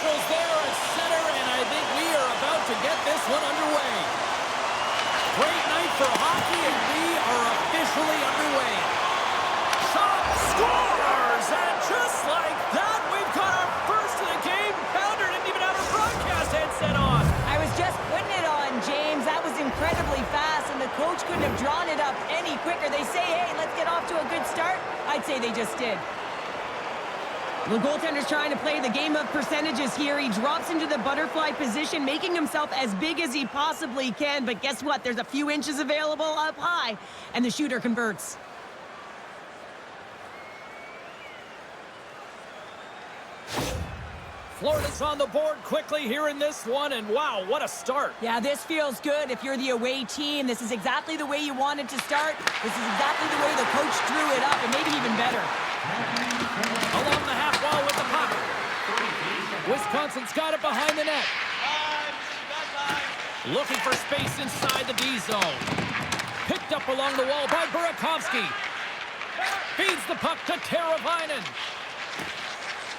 officials there at center, and I think we are about to get this one underway. Great night for hockey, and we are officially underway. Shot scores, and just like that, we've got our first of the game. Pounder didn't even have her broadcast headset on. I was just putting it on, James. That was incredibly fast, and the coach couldn't have drawn it up any quicker. They say, hey, let's get off to a good start. I'd say they just did. The goaltender's trying to play the game of percentages here. He drops into the butterfly position, making himself as big as he possibly can. But guess what? There's a few inches available up high, and the shooter converts. Florida's on the board quickly here in this one, and wow, what a start. Yeah, this feels good if you're the away team. This is exactly the way you wanted to start. This is exactly the way the coach drew it up, and maybe even better. Along the half wall with the puck. Wisconsin's got it behind the net. Looking for space inside the D zone. Picked up along the wall by Burakovsky. Feeds the puck to Teravainen.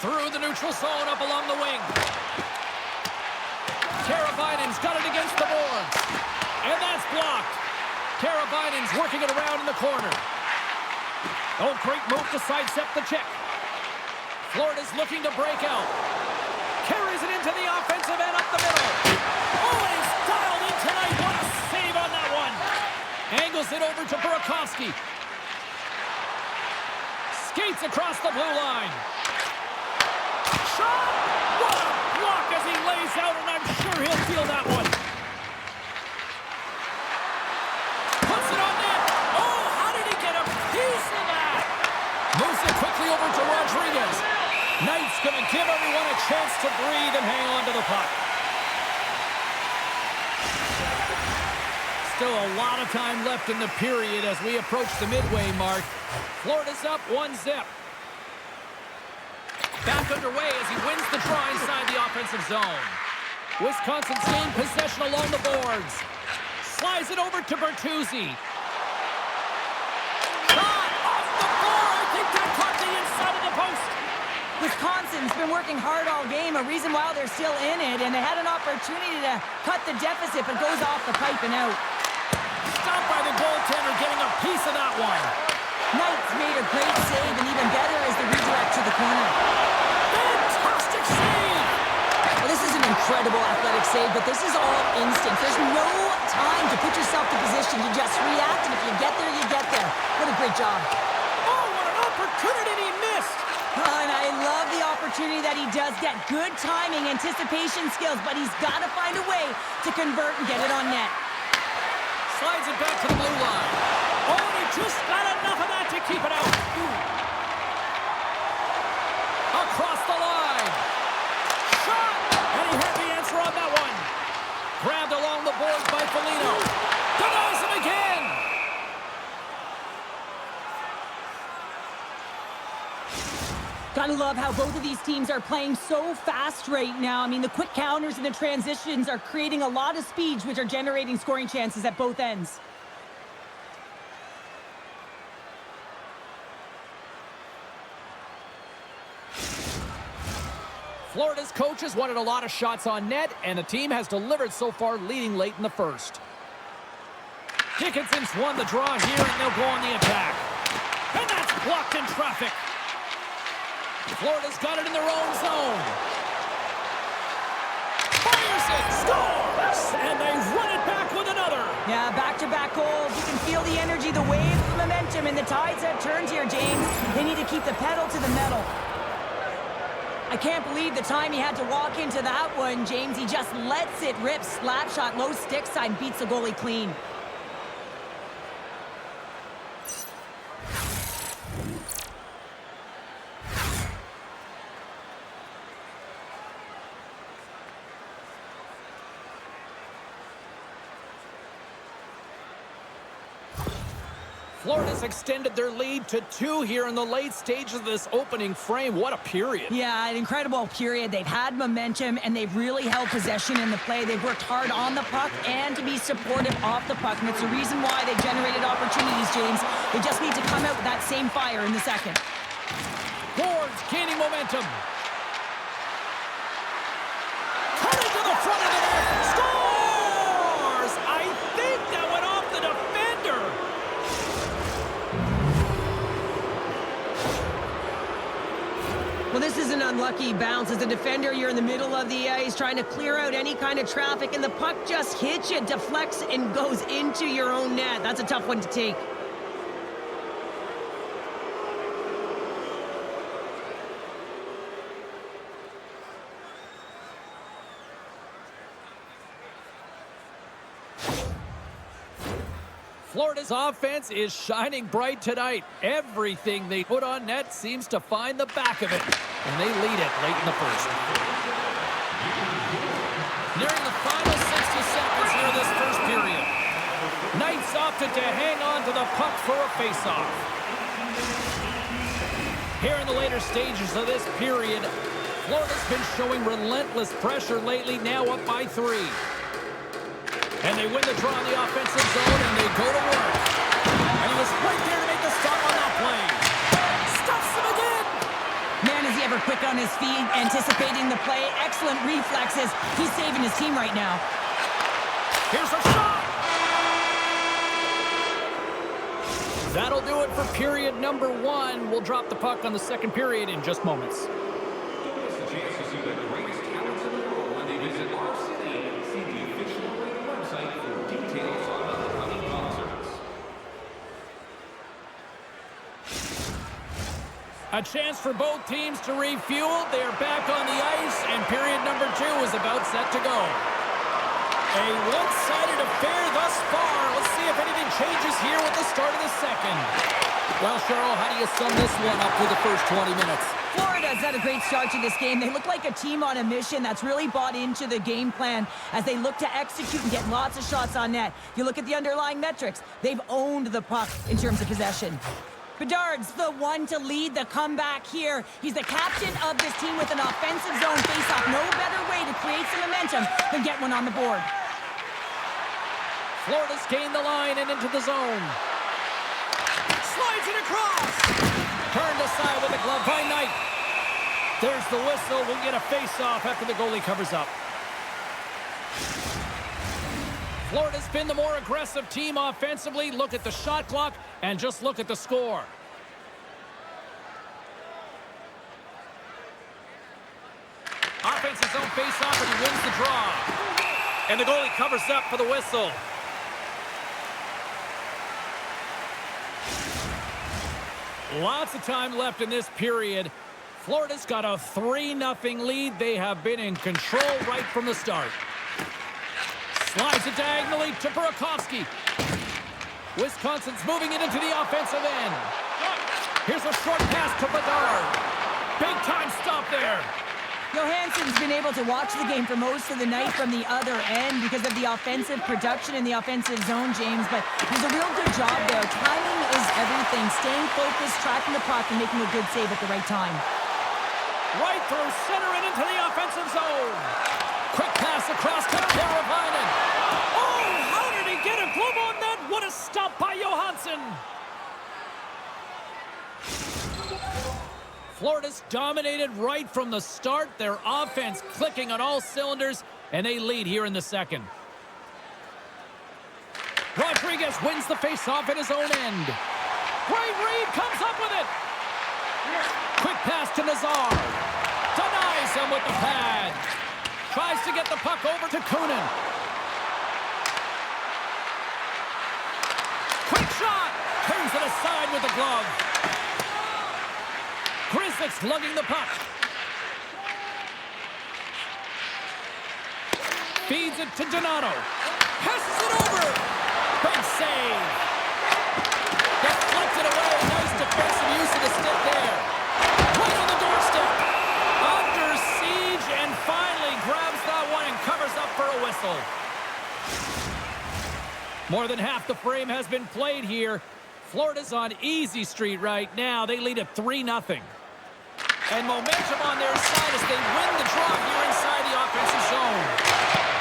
Through the neutral zone up along the wing. Teravainen's got it against the boards. And that's blocked. Teravainen's working it around in the corner. Oh, great move to sidestep the check. Florida's looking to break out. Carries it into the offensive end up the middle. Oh, and he's dialed in tonight. What a save on that one. Angles it over to Burakovsky. Skates across the blue line. Shot! What a block as he lays out, and I'm sure he'll feel that one. Puts it on net. Oh, how did he get a piece of that? Moves it quickly over to Rodriguez. Knight's going to give everyone a chance to breathe and hang on to the puck. Still a lot of time left in the period as we approach the midway mark. Florida's up 1-0. Back underway as he wins the draw inside the offensive zone. Wisconsin's gained possession along the boards. Slides it over to Bertuzzi. Shot off the floor. I think that caught the inside of the post. Wisconsin's been working hard all game, a reason why they're still in it, and they had an opportunity to cut the deficit, but goes off the pipe and out. Stopped by the goaltender, getting a piece of that one. Knight's made a great save, and even better is the redirect to the corner. Fantastic save! Well, this is an incredible athletic save, but this is all instinct. There's no time to put yourself in position. You just react, and if you get there, you get there. What a great job. Oh, what an opportunity he missed! And I love the opportunity that he does get. Good timing, anticipation skills, but he's got to find a way to convert and get it on net. Slides it back to the blue line. Oh, and he just got enough of that to keep it out. Across the line. Shot! And he had the answer on that one. Grabbed along the boards by Foligno. Denies him again. Gotta love how both of these teams are playing so fast right now. I mean, the quick counters and the transitions are creating a lot of speeds, which are generating scoring chances at both ends. Florida's coaches wanted a lot of shots on net, and the team has delivered so far, leading late in the first. Dickinson's won the draw here, and they'll go on the attack. And that's blocked in traffic. Florida's got it in their own zone. Fires it, scores, and they run it back with another. Yeah, back-to-back goals. You can feel the energy, the wave, the momentum, and the tides have turned here, James. They need to keep the pedal to the metal. I can't believe the time he had to walk into that one, James. He just lets it rip. Slap shot, low stick side, beats the goalie clean. Florida's extended their lead to 2 here in the late stages of this opening frame. What a period. Yeah, an incredible period. They've had momentum, and they've really held possession in the play. They've worked hard on the puck and to be supportive off the puck, and it's the reason why they generated opportunities, James. They just need to come out with that same fire in the second. Boards gaining momentum. the front of the net. Scores! I think that went off the defender. Well, this is an unlucky bounce. As a defender, you're in the middle of the ice trying to clear out any kind of traffic, and the puck just hits you, deflects, and goes into your own net. That's a tough one to take. Florida's offense is shining bright tonight. Everything they put on net seems to find the back of it, and they lead it late in the first. Nearing the final 60 seconds here of this first period. Knights opted to hang on to the puck for a faceoff. Here in the later stages of this period, Florida's been showing relentless pressure lately, now up by 3. And they win the draw in the offensive zone, and they go to work. And he was right there to make the stop on that play. Stuffs him again. Man, is he ever quick on his feet, anticipating the play. Excellent reflexes. He's saving his team right now. Here's a shot. That'll do it for period number 1. We'll drop the puck on the second period in just moments. A chance for both teams to refuel. They are back on the ice, and period number 2 is about set to go. A one-sided affair thus far. Let's see if anything changes here with the start of the second. Well, Cheryl, how do you sum this one up through the first 20 minutes? Florida's had a great start to this game. They look like a team on a mission that's really bought into the game plan as they look to execute and get lots of shots on net. If you look at the underlying metrics, they've owned the puck in terms of possession. Bedard's the one to lead the comeback here. He's the captain of this team with an offensive zone faceoff. No better way to create some momentum than get one on the board. Florida's gained the line and into the zone. Slides it across. Turned aside with a glove by Knight. There's the whistle. We'll get a face-off after the goalie covers up. Florida's been the more aggressive team offensively. Look at the shot clock and just look at the score. Offensive zone face-off, and he wins the draw. And the goalie covers up for the whistle. Lots of time left in this period. Florida's got a 3-0 lead. They have been in control right from the start. Slides it diagonally to Burakovsky. Wisconsin's moving it into the offensive end. Here's a short pass to Bedard. Big time stop there. Johansson's been able to watch the game for most of the night from the other end because of the offensive production in the offensive zone, James, but he's a real good job there. Timing is everything. Staying focused, tracking the puck, and making a good save at the right time. Right through center and into the offensive zone. Quick pass across to Carabinen. Oh, how did he get a glove on that? What a stop by Johansson. Florida's dominated right from the start. Their offense clicking on all cylinders, and they lead here in the second. Rodriguez wins the faceoff at his own end. Great read, comes up with it. Quick pass to Nazar. Denies him with the pad. Tries to get the puck over to Kunin. Quick shot. Turns it aside with the glove. Grzelcyk's lugging the puck. Feeds it to Donato. Passes it over. Big save. Deflected away. Nice defensive use of the stick there. Right on the doorstep. Under siege and finally grabs that one and covers up for a whistle. More than half the frame has been played here. Florida's on easy street right now. They lead at 3-0. And momentum on their side as they win the draw here inside the offensive zone.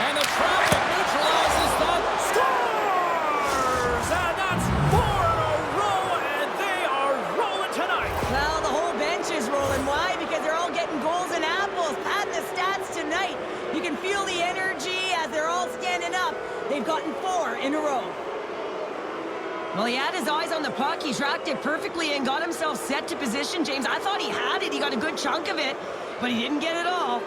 And the traffic neutralizes that. Scores! And that's 4 in a row, and they are rolling tonight. Well, the whole bench is rolling. Why? Because they're all getting goals and apples. Pad the stats tonight. You can feel the energy. in a row. Well, he had his eyes on the puck. He tracked it perfectly and got himself set to position, James. I thought he had it. He got a good chunk of it, but he didn't get it all.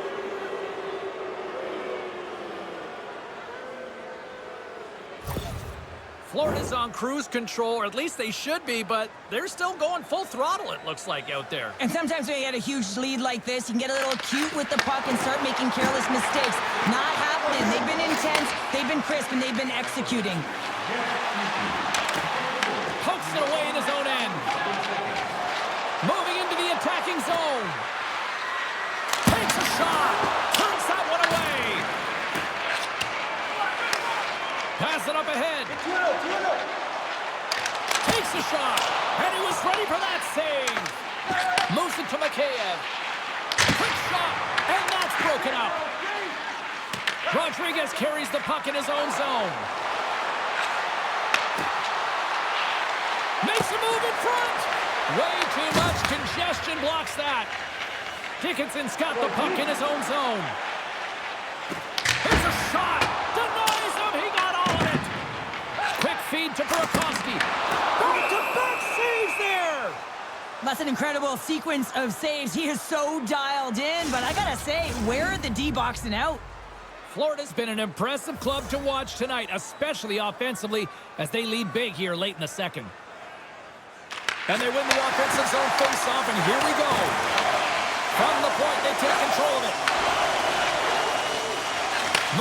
Florida's on cruise control, or at least they should be, but they're still going full throttle, it looks like, out there. And sometimes when you get a huge lead like this, you can get a little cute with the puck and start making careless mistakes. Not happening. They've been intense, they've been crisp, and they've been executing. Pokes it away in his own end. Moving into the attacking zone. Takes a shot. Turns that one away. Pass it up ahead. Takes a shot. And he was ready for that save. Moves it to Mikheyev. Quick shot. And that's broken up. Rodriguez carries the puck in his own zone. Makes a move in front. Way too much congestion blocks that. Dickinson's got the puck in his own zone. Here's a shot. Denies him. He got all of it. Quick feed to Burakovsky. Back-to-back saves there. That's an incredible sequence of saves. He is so dialed in, but I gotta say, where are the D-boxing out? Florida's been an impressive club to watch tonight, especially offensively, as they lead big here late in the second. And they win the offensive zone face-off, and here we go. From the point, they take control of it.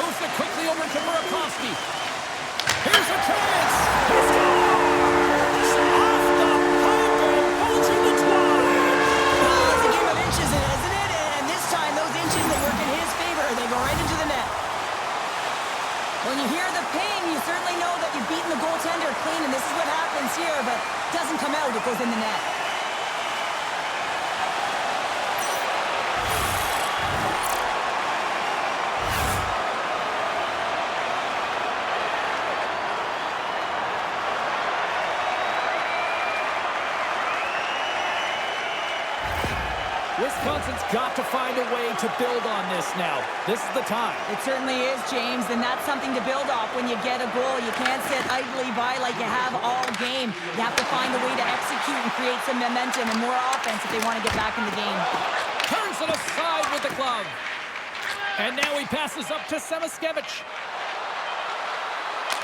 Moves it quickly over to Burakovsky. Here's a chance. He scores! Off the pipe and bulging the twine. Well, it's a game of inches, isn't it? And this time, those inches, they work in his favor. They go right into the net. When you hear the ping, you certainly know that you've beaten the goaltender clean, and this is what happens here, but it doesn't come out, it goes in the net. Wisconsin's got to find a way to build on this now. This is the time. It certainly is, James, and that's something to build off when you get a goal. You can't sit idly by like you have all game. You have to find a way to execute and create some momentum and more offense if they want to get back in the game. Turns it aside with the glove. And now he passes up to Samaskevich.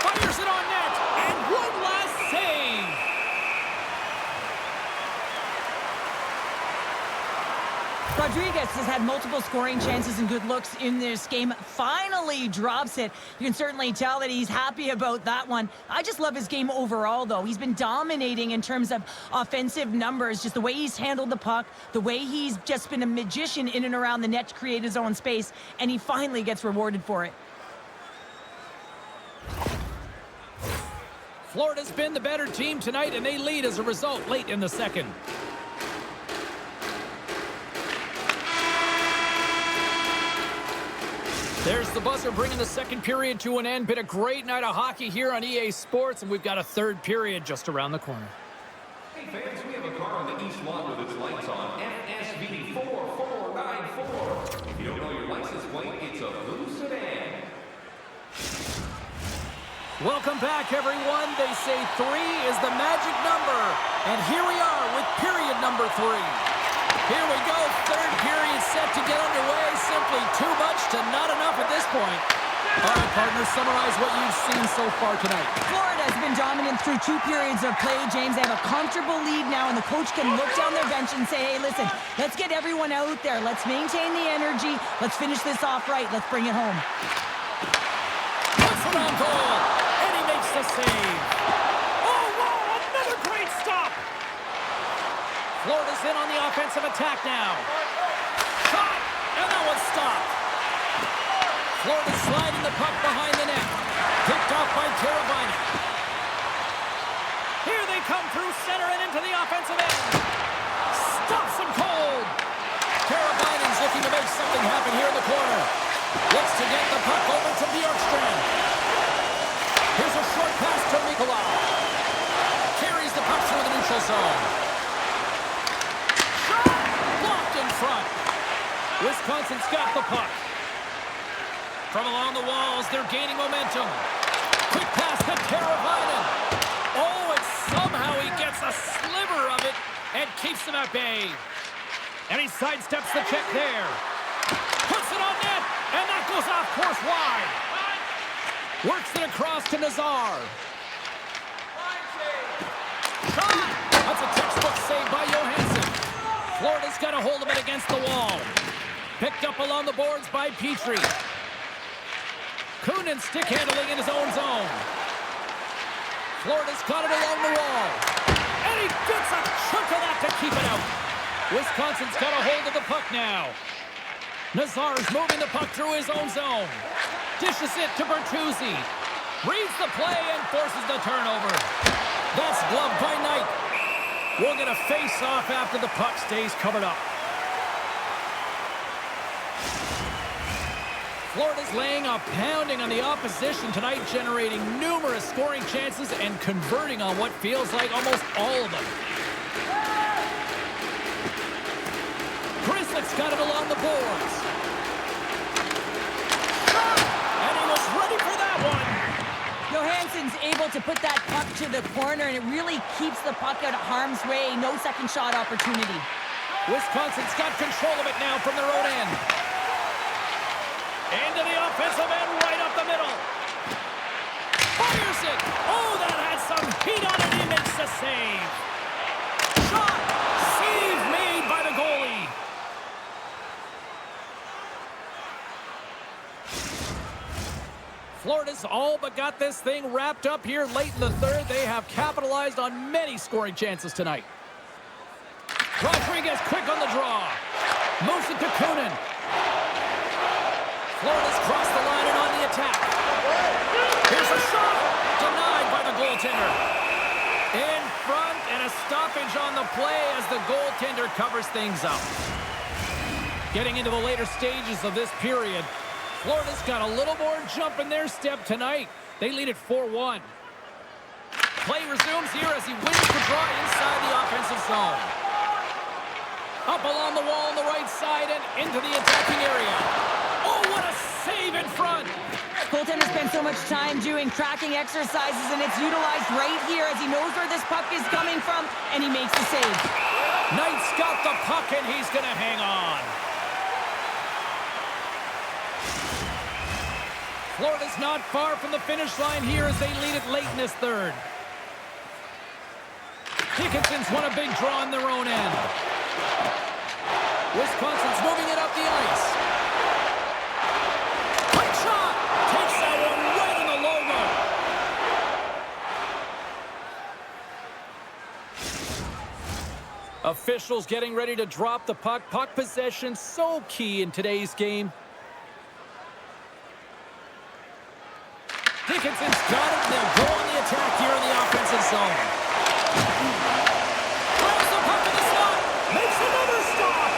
Fires it on net. And one last save. Rodriguez has had multiple scoring chances and good looks in this game. Finally drops it. You can certainly tell that he's happy about that one. I just love his game overall, though. He's been dominating in terms of offensive numbers, just the way he's handled the puck, the way he's just been a magician in and around the net to create his own space, and he finally gets rewarded for it. Florida's been the better team tonight, and they lead as a result late in the second. There's the buzzer bringing the second period to an end. Been a great night of hockey here on EA Sports, and we've got a third period just around the corner. Hey fans, we have a car on the east lot with its lights on. FSV 4494. If you don't know your license plate, it's a blue sedan. Welcome back, everyone. They say 3 is the magic number. And here we are with period number 3. Here we go, third period set to get underway. Simply too much to not enough at this point. All right, partners, summarize what you've seen so far tonight. Florida has been dominant through 2 periods of play, James. They have a comfortable lead now, and the coach can look down their bench and say, hey, listen, let's get everyone out there. Let's maintain the energy. Let's finish this off right. Let's bring it home. Puts around goal, and he makes the save. Oh, wow, another great stop. Florida's in on the offensive attack now. Shot, and that one's stopped. Florida sliding the puck behind the net. Picked off by Teravainen. Here they come through center and into the offensive end. Stops him cold. Teravainen's looking to make something happen here in the corner. Looks to get the puck over to Bjorkstrand. Here's a short pass to Nikolai. Carries the puck through the neutral zone. Shot! Blocked in front. Wisconsin's got the puck. From along the walls, they're gaining momentum. Quick pass to Teravainen. Oh, and somehow he gets a sliver of it and keeps them at bay. And he sidesteps the check there. Puts it on net, and that goes off course wide. Works it across to Nazar. Shot! That's a textbook save by Johansson. Florida's got a hold of it against the wall. Picked up along the boards by Petrie. Kunin stick handling in his own zone. Florida's got it along the wall. And he gets a chunk of that to keep it out. Wisconsin's got a hold of the puck now. Nazar's moving the puck through his own zone. Dishes it to Bertuzzi. Reads the play and forces the turnover. That's gloved by Knight. We'll get a face-off after the puck stays covered up. Florida's laying a pounding on the opposition tonight, generating numerous scoring chances and converting on what feels like almost all of them. Grizzlick's got it along the boards. And he was ready for that one. Johansson's able to put that puck to the corner, and it really keeps the puck out of harm's way. No second shot opportunity. Wisconsin's got control of it now from their own end. Into the offensive end, right up the middle. Fires it. Oh, that had some heat on it. He makes the save. Shot. Save made by the goalie. Florida's all but got this thing wrapped up here late in the third. They have capitalized on many scoring chances tonight. Rodriguez quick on the draw. Moves it to Kunin. Florida's crossed the line and on the attack. Here's a shot. Denied by the goaltender. In front and a stoppage on the play as the goaltender covers things up. Getting into the later stages of this period, Florida's got a little more jump in their step tonight. They lead at 4-1. Play resumes here as he wins the draw inside the offensive zone. Up along the wall on the right side and into the attacking area. Oh, what a save in front! Goaltender spends so much time doing tracking exercises, and it's utilized right here as he knows where this puck is coming from, and he makes the save. Knight's got the puck, and he's going to hang on. Florida's not far from the finish line here as they lead it late in this third. Dickinson's won a big draw on their own end. Wisconsin's moving it up the ice. Quick shot! Takes that one right in the logo. Officials getting ready to drop the puck. Puck possession so key in today's game. Dickinson's got it, and they'll go on the attack here in the offensive zone. Grabs the puck in the slot, makes another stop.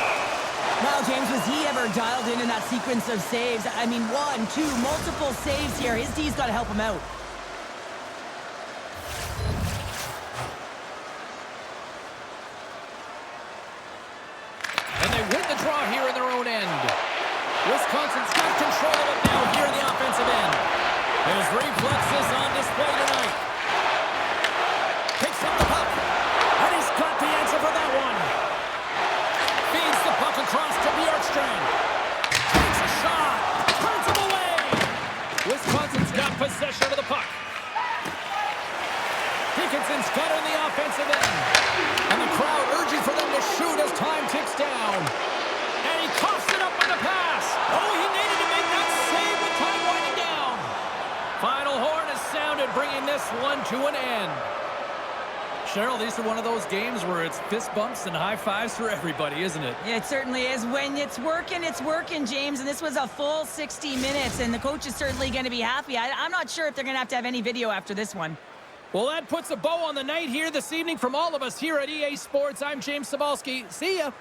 Wow, James, was he ever dialed in that sequence of saves? I mean, 1, 2, multiple saves here. His D's got to help him out. And they win the draw here in their own end. Wisconsin's got control of it now here in the offensive end. His reflexes on display tonight. Picks up the puck. And he's got the answer for that one. Feeds the puck across to Bjorkstrand. Takes a shot. Turns him away. Wisconsin's got possession of the puck. Dickinson's got it in the offensive end. And the crowd urging for them to shoot as time ticks down. And he coughs it up on the pass. Oh, he needed to make that save with time winding down. Final horn is sounded, bringing this one to an end. Cheryl, these are one of those games where it's fist bumps and high fives for everybody, isn't it? It certainly is. When it's working, James. And this was a full 60 minutes, and the coach is certainly going to be happy. I'm not sure if they're going to have any video after this one. Well, that puts a bow on the night here this evening from all of us here at EA Sports. I'm James Cybulski. See ya.